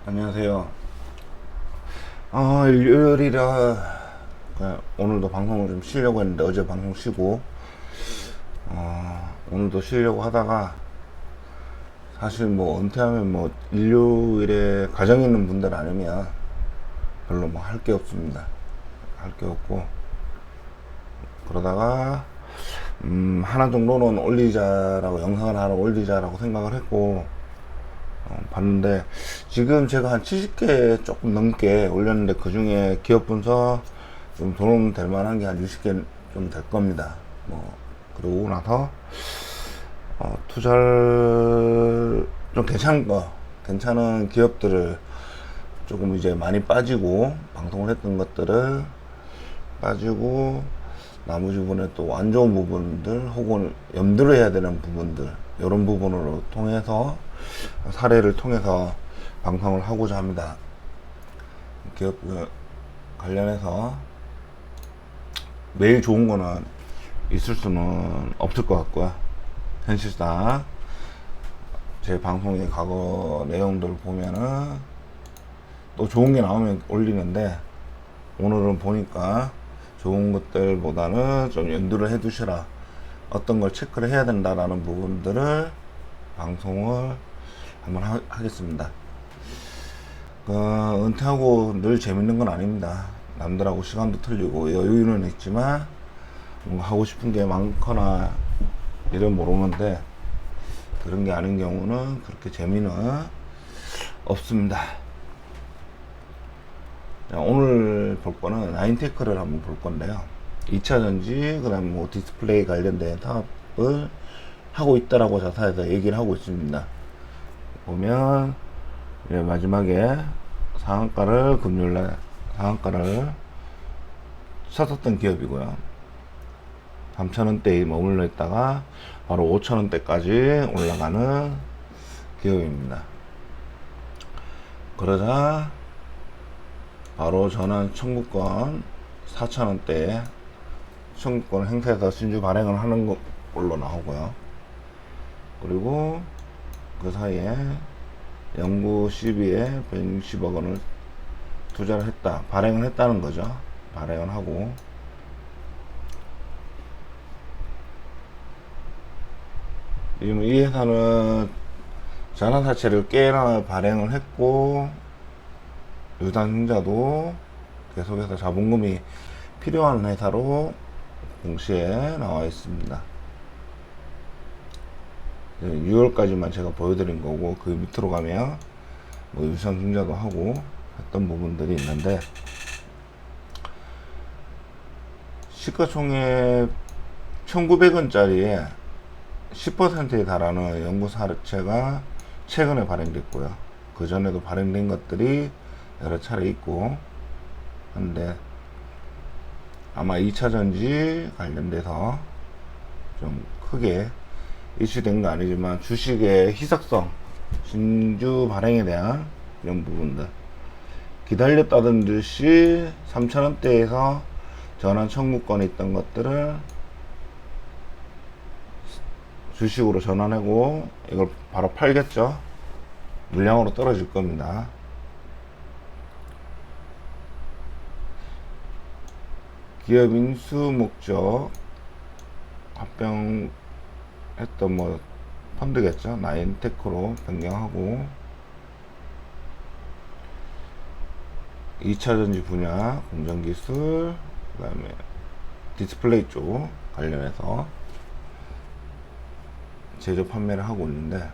안녕하세요. 일요일이라 오늘도 방송을 좀 쉬려고 했는데 어제 방송 쉬고 오늘도 쉬려고 하다가 사실 뭐 은퇴하면 뭐 일요일에 가정 있는 분들 아니면 별로 뭐 할 게 없습니다. 할 게 없고 그러다가 하나 정도는 올리자라고 영상을 하나 올리자라고 생각을 했고 봤는데 지금 제가 한 70개 조금 넘게 올렸는데 그 중에 기업 분석 좀 도움 될 만한 게 한 60개 좀 될 겁니다. 뭐 그러고 나서 투자를 좀 괜찮은 기업들을 조금 이제 많이 빠지고 방송을 했던 것들을 빠지고 나머지 부분에 또 안 좋은 부분들 혹은 염두를 해야 되는 부분들 이런 부분으로 통해서 사례를 통해서 방송을 하고자 합니다. 기업 관련해서 매일 좋은 거는 있을 수는 없을 것 같고요. 현실상 제 방송의 과거 내용들을 보면은 또 좋은 게 나오면 올리는데 오늘은 보니까 좋은 것들보다는 좀 연두를 해 두시라, 어떤 걸 체크를 해야 된다라는 부분들을 방송을 한번 하겠습니다. 은퇴하고 늘 재밌는 건 아닙니다. 남들하고 시간도 틀리고 여유는 있지만 뭔가 하고 싶은 게 많거나 이런 모르는데 그런 게 아닌 경우는 그렇게 재미는 없습니다. 자, 오늘 볼 거는 나인테크를 한번 볼 건데요. 2차전지, 그 다음 뭐 디스플레이 관련된 사업을 하고 있다라고 자사에서 얘기를 하고 있습니다. 보면 마지막에 상한가를 금요일날 상한가를 쳤었던 기업이고요. 3,000원대에 머물러 있다가 바로 5,000원대까지 올라가는 기업입니다. 그러자 바로 전환 청구권 4,000원대에 청구권 행사해서 신주 발행을 하는 걸로 나오고요. 그리고 그 사이에 영구 CB에 160억 원을 투자를 했다, 발행을 했다는 거죠. 발행을 하고 지금 이 회사는 전환사채를 꽤나 발행을 했고 유단증자도 계속해서 자본금이 필요한 회사로 공시에 나와 있습니다. 6월까지만 제가 보여드린 거고 그 밑으로 가면 뭐 유상증자도 하고 했던 부분들이 있는데 시가총액 1,900원짜리에 10%에 달하는 연구사채가 최근에 발행됐고요. 그 전에도 발행된 것들이 여러 차례 있고 한데 아마 2차전지 관련돼서 좀 크게 이슈된 거 아니지만 주식의 희석성, 신주 발행에 대한 이런 부분들 기다렸다던 듯이 3,000원대에서 전환 청구권에 있던 것들을 주식으로 전환하고 이걸 바로 팔겠죠. 물량으로 떨어질 겁니다. 기업 인수 목적 합병했던 뭐 펀드겠죠. 나인테크로 변경하고 2차전지 분야 공정기술 그 다음에 디스플레이 쪽 관련해서 제조 판매를 하고 있는데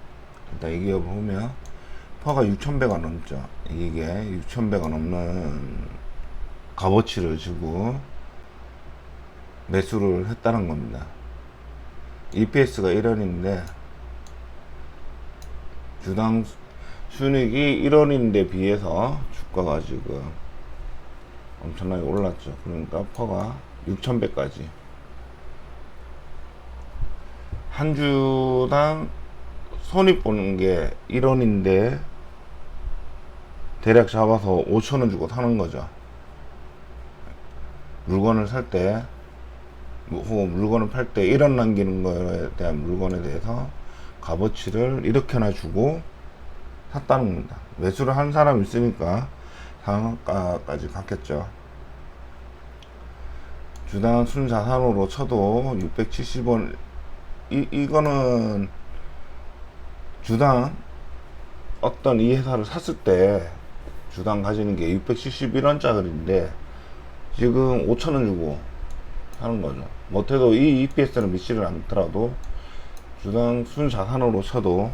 일단 이 기업을 보면 퍼가 6,100원 넘죠. 이게 6,100원 넘는 값어치를 주고 매수를 했다는 겁니다. EPS가 1원인데 주당 순익이 1원인데 비해서 주가가 지금 엄청나게 올랐죠. 그러니까 퍼가 6,100까지 한 주당 손익 보는 게 1원인데 대략 잡아서 5,000원 주고 사는 거죠. 물건을 살 때 혹은 물건을 팔 때 1원 남기는 거에 대한 물건에 대해서 값어치를 이렇게나 주고 샀다는 겁니다. 매수를 한 사람이 있으니까 상한가까지 갔겠죠. 주당 순자산으로 쳐도 670원, 이거는 주당 어떤 이 회사를 샀을 때 주당 가지는 게 671원짜리인데 지금 5,000원 주고 사는 거죠. 못해도 이 EPS는 미치를 않더라도 주당 순자산으로 쳐도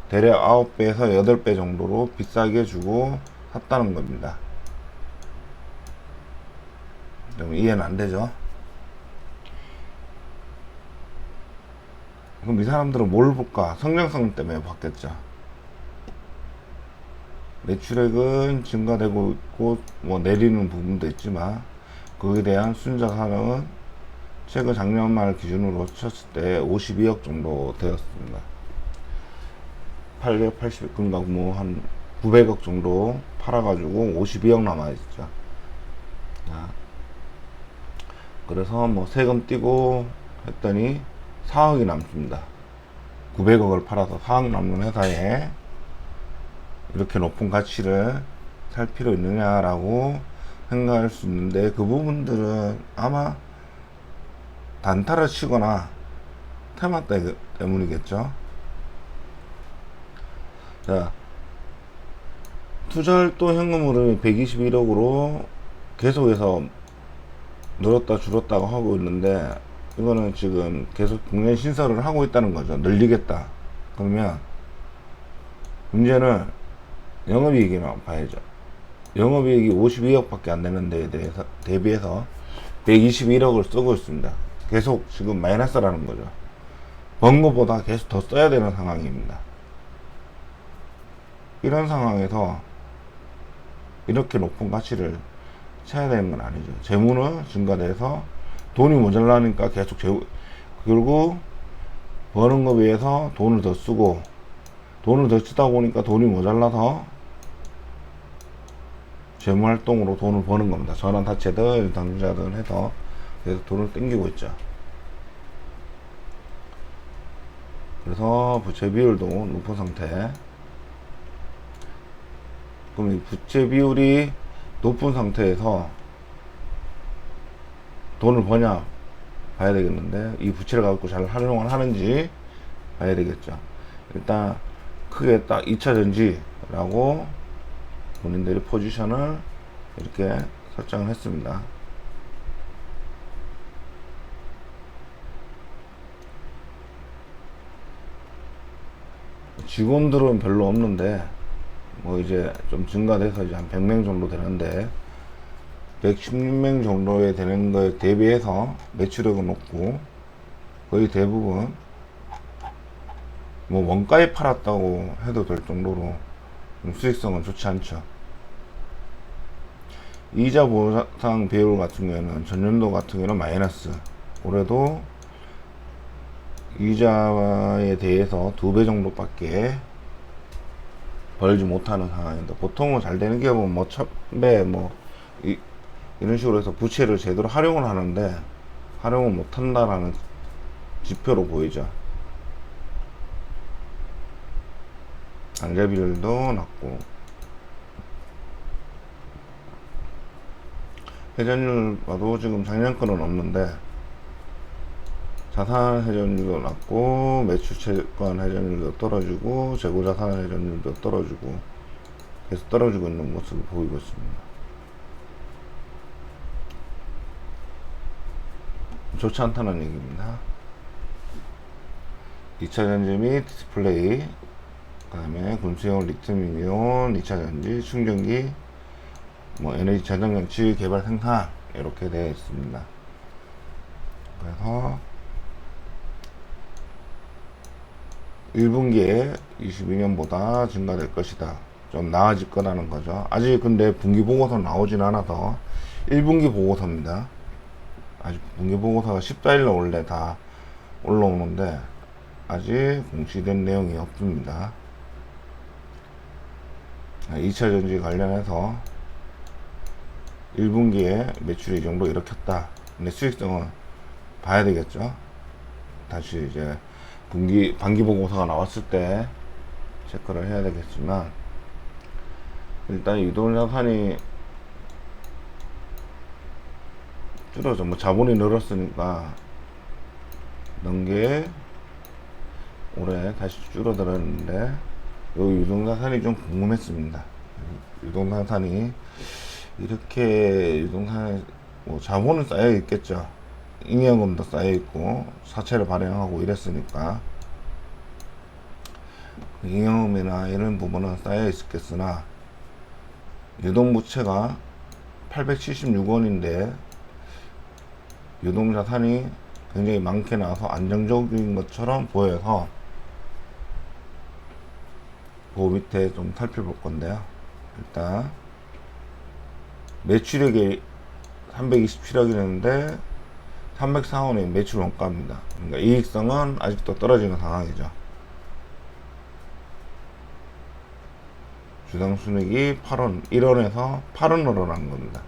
대략 9배에서 8배 정도로 비싸게 주고 샀다는 겁니다. 좀 이해는 안 되죠? 그럼 이 사람들은 뭘 볼까? 성장성 때문에 봤겠죠. 매출액은 증가되고 있고 뭐 내리는 부분도 있지만 그에 대한 순자산은 최근 작년 말 기준으로 쳤을 때 52억 정도 되었습니다. 880, 그러니까 뭐 한 900억 정도 팔아가지고 52억 남아있죠. 그래서 뭐 세금 떼고 했더니 4억이 남습니다. 900억을 팔아서 4억 남는 회사에 이렇게 높은 가치를 살 필요 있느냐라고 생각할 수 있는데, 그 부분들은 아마 단타를 치거나 테마 때문이겠죠. 자, 투자활동 현금흐름이 121억으로 계속해서 늘었다 줄었다고 하고 있는데, 이거는 지금 계속 국내 신설을 하고 있다는 거죠. 늘리겠다. 그러면 문제는 영업이익이만 봐야죠. 영업이익이 52억 밖에 안 되는 데에 대비해서 121억을 쓰고 있습니다. 계속 지금 마이너스라는 거죠. 번 거보다 계속 더 써야 되는 상황입니다. 이런 상황에서 이렇게 높은 가치를 쳐야 되는 건 아니죠. 재무는 증가돼서 돈이 모자라니까 계속 그리고 버는 거에 비해서 돈을 더 쓰고, 돈을 더 쓰다 보니까 돈이 모자라서 재무활동으로 돈을 버는 겁니다. 전환사채든 당주자든 해서 계속 돈을 땡기고 있죠. 그래서 부채 비율도 높은 상태. 그럼 이 부채 비율이 높은 상태에서 돈을 버냐 봐야 되겠는데, 이 부채를 갖고 잘 활용을 하는지 봐야 되겠죠. 일단 크게 딱 2차전지라고 본인들이 포지션을 이렇게 설정을 했습니다. 직원들은 별로 없는데 뭐 이제 좀 증가돼서 이제 한 100명 정도 되는데, 116명 정도에 되는 거에 대비해서 매출액은 높고 거의 대부분 뭐 원가에 팔았다고 해도 될 정도로 수익성은 좋지 않죠. 이자 보상 비율 같은 경우에는 전년도 같은 경우는 마이너스, 올해도 이자에 대해서 2배 정도밖에 벌지 못하는 상황인데, 보통은 잘 되는 기업은 뭐 1000배 뭐 이런 식으로 해서 부채를 제대로 활용을 하는데 활용을 못한다라는 지표로 보이죠. 단자 비율도 낮고, 회전율 봐도 지금 작년 거는 없는데 자산 회전율도 낮고, 매출 채권 회전율도 떨어지고, 재고 자산 회전율도 떨어지고, 계속 떨어지고 있는 모습을 보이고 있습니다. 좋지 않다는 얘기입니다. 2차전지 및 디스플레이, 그 다음에 금수용 리튬이온, 2차전지, 충전기, 뭐 에너지 저장장치 개발 생산, 이렇게 되어 있습니다. 그래서 1분기에 22년보다 증가될 것이다. 좀 나아질 거라는 거죠. 아직 근데 분기 보고서 나오진 않아서 1분기 보고서입니다. 아직 분기 보고서가 14일날 원래 다 올라오는데 아직 공시된 내용이 없습니다. 2차전지 관련해서 1분기에 매출이 이 정도 일으켰다. 근데 수익성은 봐야 되겠죠. 다시 이제 반기 보고서가 나왔을 때 체크를 해야 되겠지만, 일단 유동자산이 줄어져. 뭐 자본이 늘었으니까 넣은 게 올해 다시 줄어들었는데, 요 유동자산이 좀 궁금했습니다. 유동자산이 이렇게 유동산에 뭐 자본은 쌓여 있겠죠. 잉여금도 쌓여 있고 사채를 발행하고 이랬으니까 잉여금이나 이런 부분은 쌓여 있었겠으나, 유동부채가 876원인데 유동자산이 굉장히 많게 나와서 안정적인 것처럼 보여서 그 밑에 좀 살펴볼 건데요. 일단 매출액이 327억이었는데 304원의 매출 원가입니다. 그러니까 이익성은 아직도 떨어지는 상황이죠. 주당 순이익이 8원, 1원에서 8원으로 난 겁니다.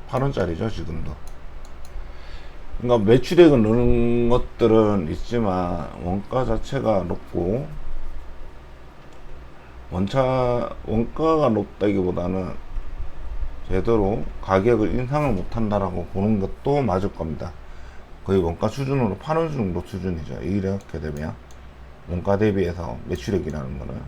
8원짜리죠, 지금도. 그러니까 매출액은 느는 것들은 있지만 원가 자체가 높고, 원가가 높다기보다는 제대로 가격을 인상을 못한다라고 보는 것도 맞을 겁니다. 거의 원가 수준으로 8원 정도 수준이죠. 이렇게 되면 원가 대비해서 매출액이라는 거는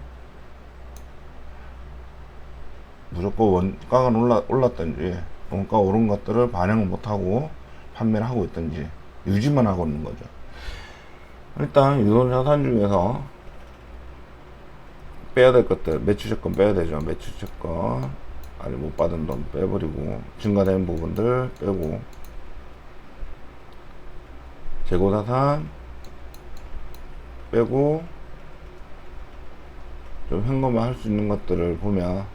무조건 원가가 올랐든지 원가 오른 것들을 반영을 못하고 판매를 하고 있든지 유지만 하고 있는 거죠. 일단 유동자산 중에서 빼야 될 것들, 매출채권 빼야 되죠. 매출채권 아직 못 받은 돈 빼버리고, 증가된 부분들 빼고, 재고자산 빼고, 좀 현금화 할 수 있는 것들을 보면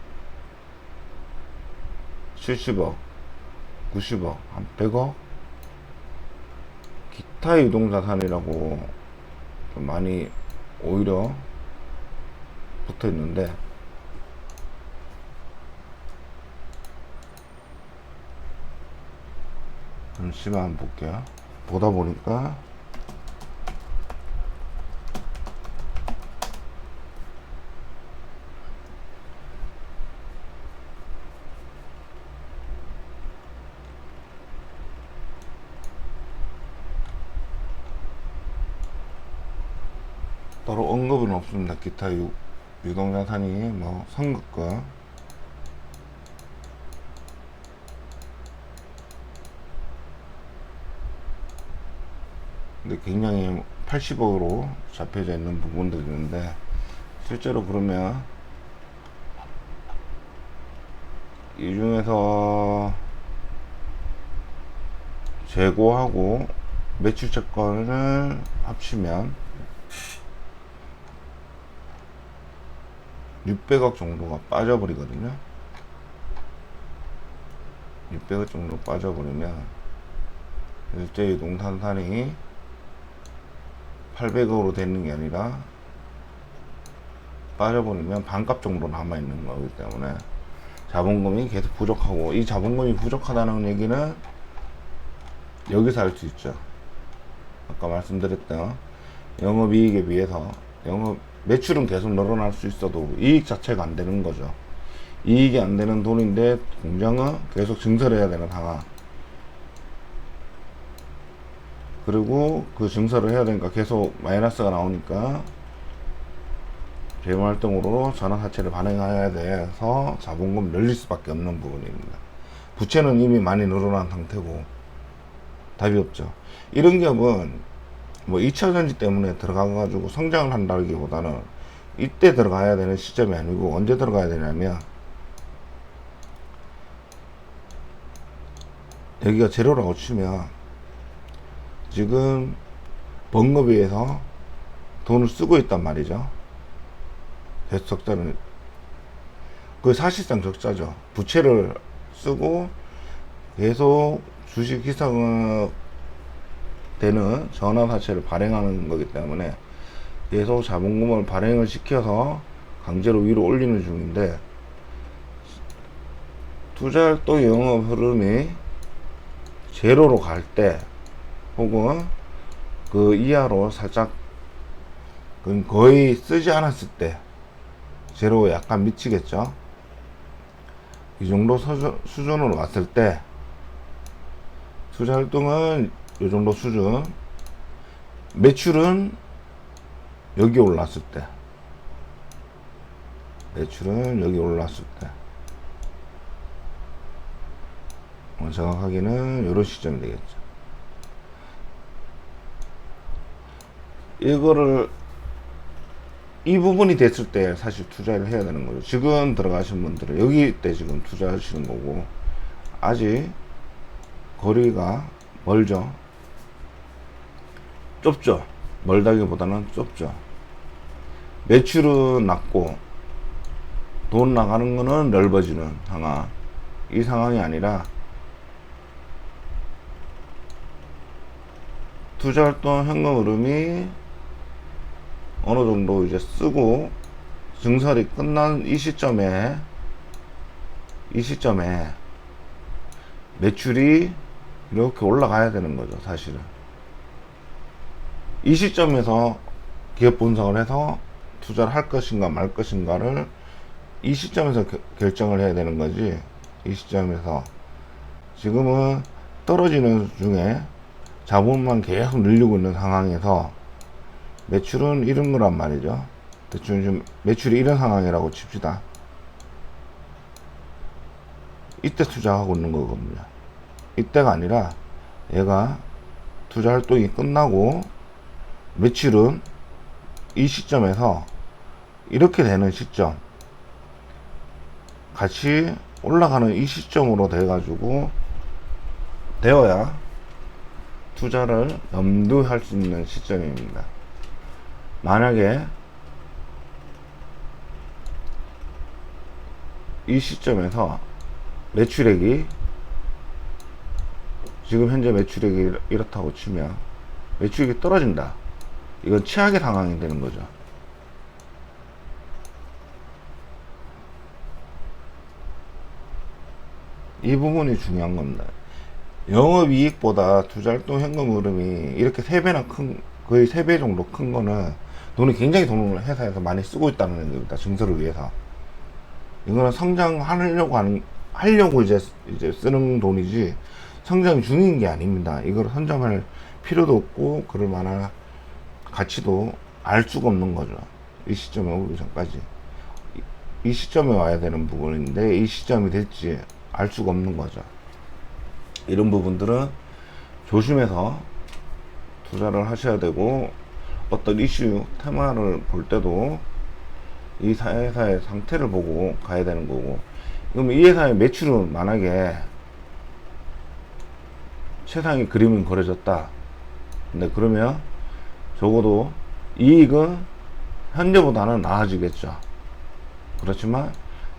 70억, 90억, 한 100억? 기타 유동자산이라고 좀 많이 오히려 붙어 있는데, 잠시만 한번 볼게요. 보다 보니까 따로 언급은 없습니다. 기타 유동자산이 뭐 선급금, 근데 굉장히 80억으로 잡혀져 있는 부분들이 있는데, 실제로 그러면 이 중에서 재고하고 매출채권을 합치면 600억 정도가 빠져버리거든요. 600억 정도 빠져버리면 실제 유동자산이 800억으로 되는 게 아니라 빠져버리면 반값 정도 남아있는 거기 때문에 자본금이 계속 부족하고, 이 자본금이 부족하다는 얘기는 여기서 알 수 있죠. 아까 말씀드렸던 영업이익에 비해서 매출은 계속 늘어날 수 있어도 이익 자체가 안 되는 거죠. 이익이 안 되는 돈인데 공장은 계속 증설해야 되는 상황. 그리고 그 증설을 해야 되니까 계속 마이너스가 나오니까 재무활동으로 전환사채를 발행해야 돼서 자본금 늘릴 수밖에 없는 부분입니다. 부채는 이미 많이 늘어난 상태고 답이 없죠. 이런 기업은 뭐 2차 전지 때문에 들어가가지고 성장을 한다기보다는 이때 들어가야 되는 시점이 아니고 언제 들어가야 되냐면, 여기가 제로라고 치면 지금 번거비에서 돈을 쓰고 있단 말이죠. 계속 적자는, 그 사실상 적자죠. 부채를 쓰고 계속 주식 희석은 되는 전환사채를 발행하는 거기 때문에 계속 자본금을 발행을 시켜서 강제로 위로 올리는 중인데, 투자활동 영업 흐름이 제로로 갈 때 혹은 그 이하로 살짝 거의 쓰지 않았을 때 제로에 약간 미치겠죠. 이 정도 수준으로 왔을 때 투자 활동은 이 정도 수준, 매출은 여기 올랐을 때, 매출은 여기 올랐을 때, 정확하게는 이런 시점이 되겠죠. 이거를 이 부분이 됐을 때 사실 투자를 해야 되는 거죠. 지금 들어가신 분들은 여기 때 지금 투자하시는 거고, 아직 거리가 멀죠. 좁죠. 멀다기보다는 좁죠. 매출은 낮고 돈 나가는 거는 넓어지는 상황. 이 상황이 아니라 투자활동 현금 흐름이 어느 정도 이제 쓰고 증설이 끝난 이 시점에 매출이 이렇게 올라가야 되는 거죠. 사실은 이 시점에서 기업 분석을 해서 투자를 할 것인가 말 것인가를 이 시점에서 결정을 해야 되는 거지. 이 시점에서 지금은 떨어지는 중에 자본만 계속 늘리고 있는 상황에서 매출은 이런 거란 말이죠. 대충 좀 매출이 이런 상황이라고 칩시다. 이때 투자하고 있는 거거든요. 이때가 아니라 얘가 투자 활동이 끝나고 매출은 이 시점에서 이렇게 되는 시점, 같이 올라가는 이 시점으로 돼가지고 되어야 투자를 염두할 수 있는 시점입니다. 만약에 이 시점에서 매출액이 지금 현재 매출액이 이렇다고 치면 매출액이 떨어진다. 이건 최악의 상황이 되는 거죠. 이 부분이 중요한 겁니다. 영업이익보다 투자활동 현금 흐름이 이렇게 3배나 거의 3배 정도 큰 거는 돈이 굉장히 돈을 회사에서 많이 쓰고 있다는 겁니다. 증설을 위해서. 이거는 하려고 이제 쓰는 돈이지 성장 중인 게 아닙니다. 이걸 선점할 필요도 없고 그럴 만한 가치도 알 수가 없는 거죠. 이 시점에 오기 전까지. 이 시점에 와야 되는 부분인데 이 시점이 될지 알 수가 없는 거죠. 이런 부분들은 조심해서 투자를 하셔야 되고, 어떤 이슈 테마를 볼 때도 이 회사의 상태를 보고 가야 되는 거고, 그럼 이 회사의 매출은 만약에 최상의 그림은 그려졌다. 근데 그러면 적어도 이익은 현재보다는 나아지겠죠. 그렇지만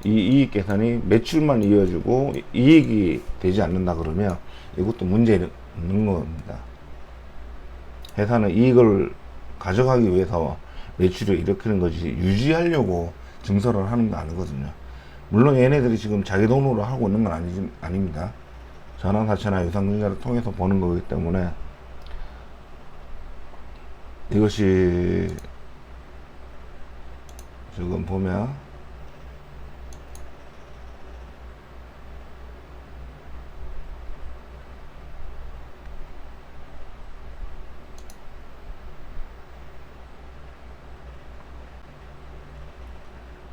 이 이익 개선이 매출만 이어지고 이익이 되지 않는다 그러면 이것도 문제 있는 겁니다. 회사는 이익을 가져가기 위해서 매출을 일으키는 거지 유지하려고 증설을 하는 거 아니거든요. 물론 얘네들이 지금 자기 돈으로 하고 있는 건 아닙니다. 전환사채나 유상증자를 통해서 버는 거기 때문에 이것이 지금 보면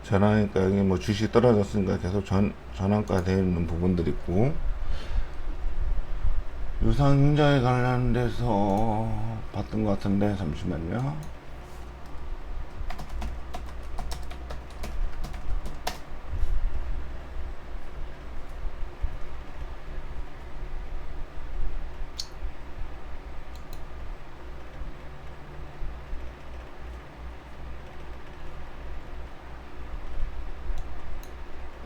전환가 여기 뭐 주식 떨어졌으니까 계속 전환가 되어 있는 부분들이 있고, 유상증자에 관련돼서 봤던 것 같은데 잠시만요.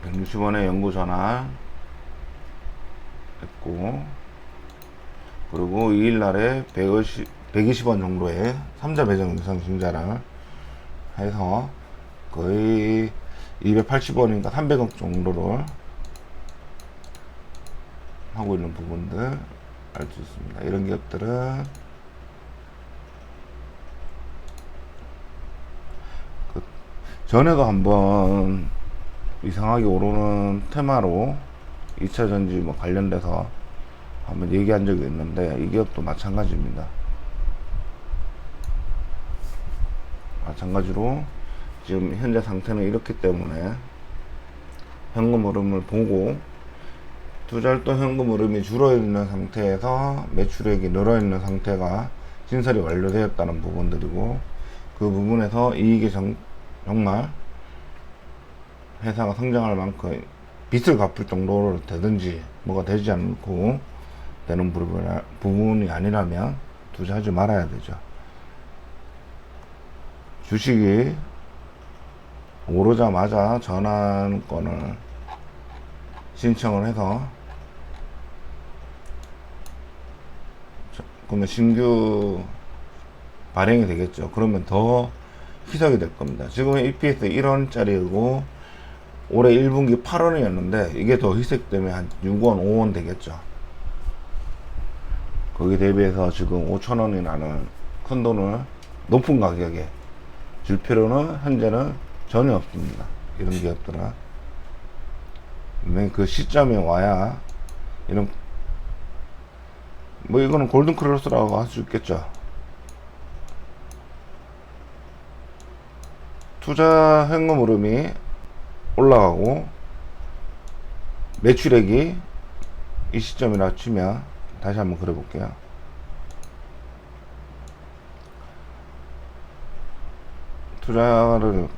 (160원에) 연구 전환 했고, 그리고 2일날에 120원 정도의 3자 배정 유상 증자를 해서 거의 280원인가 300원 정도를 하고 있는 부분들 알 수 있습니다. 이런 기업들은 전에도 한번 이상하게 오르는 테마로 2차전지 뭐 관련돼서 한번 얘기한 적이 있는데 이 기업도 마찬가지입니다. 마찬가지로 지금 현재 상태는 이렇기 때문에 현금 흐름을 보고 투자활동 현금 흐름이 줄어있는 상태에서 매출액이 늘어있는 상태가 신설이 완료되었다는 부분들이고, 그 부분에서 이익이 정말 회사가 성장할 만큼 빚을 갚을 정도로 되든지 뭐가 되지 않고 되는 부분이 아니라면 투자하지 말아야 되죠. 주식이 오르자마자 전환권을 신청을 해서 그러면 신규 발행이 되겠죠. 그러면 더 희석이 될 겁니다. 지금 EPS 1원짜리고 올해 1분기 8원이었는데 이게 더 희석되면 한 6원, 5원 되겠죠. 거기 대비해서 지금 5,000원이 나는 큰 돈을 높은 가격에 줄 필요는 현재는 전혀 없습니다. 이런 기업들은 그 시점에 와야 이런 뭐 이거는 골든 크로스라고 할 수 있겠죠. 투자 현금 흐름이 올라가고 매출액이 이 시점이라 치면 다시 한번 그려 볼게요. 투자를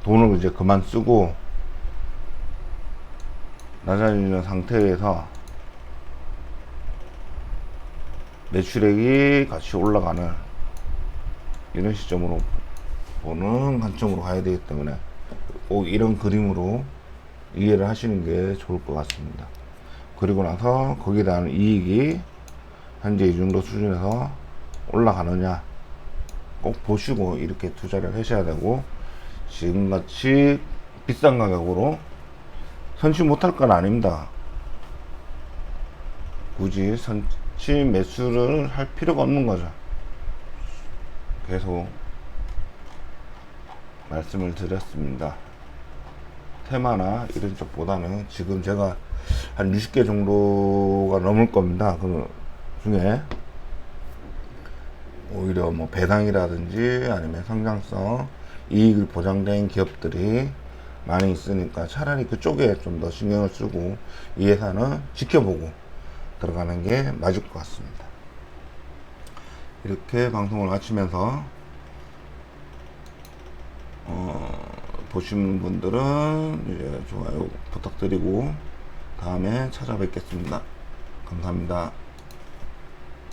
돈을 이제 그만 쓰고 낮아지는 상태에서 매출액이 같이 올라가는 이런 시점으로 보는 관점으로 가야 되기 때문에 꼭 이런 그림으로 이해를 하시는 게 좋을 것 같습니다. 그리고 나서 거기에 대한 이익이 현재 이 정도 수준에서 올라가느냐 꼭 보시고 이렇게 투자를 하셔야 되고, 지금같이 비싼 가격으로 선취 못할 건 아닙니다. 굳이 선취 매수를 할 필요가 없는 거죠. 계속 말씀을 드렸습니다. 테마나 이런 쪽보다는 지금 제가 한 60개 정도가 넘을 겁니다. 그 중에 오히려 뭐 배당이라든지 아니면 성장성 이익을 보장된 기업들이 많이 있으니까 차라리 그쪽에 좀 더 신경을 쓰고 이 회사는 지켜보고 들어가는 게 맞을 것 같습니다. 이렇게 방송을 마치면서 보시는 분들은 이제 좋아요 부탁드리고 다음에 찾아뵙겠습니다. 감사합니다.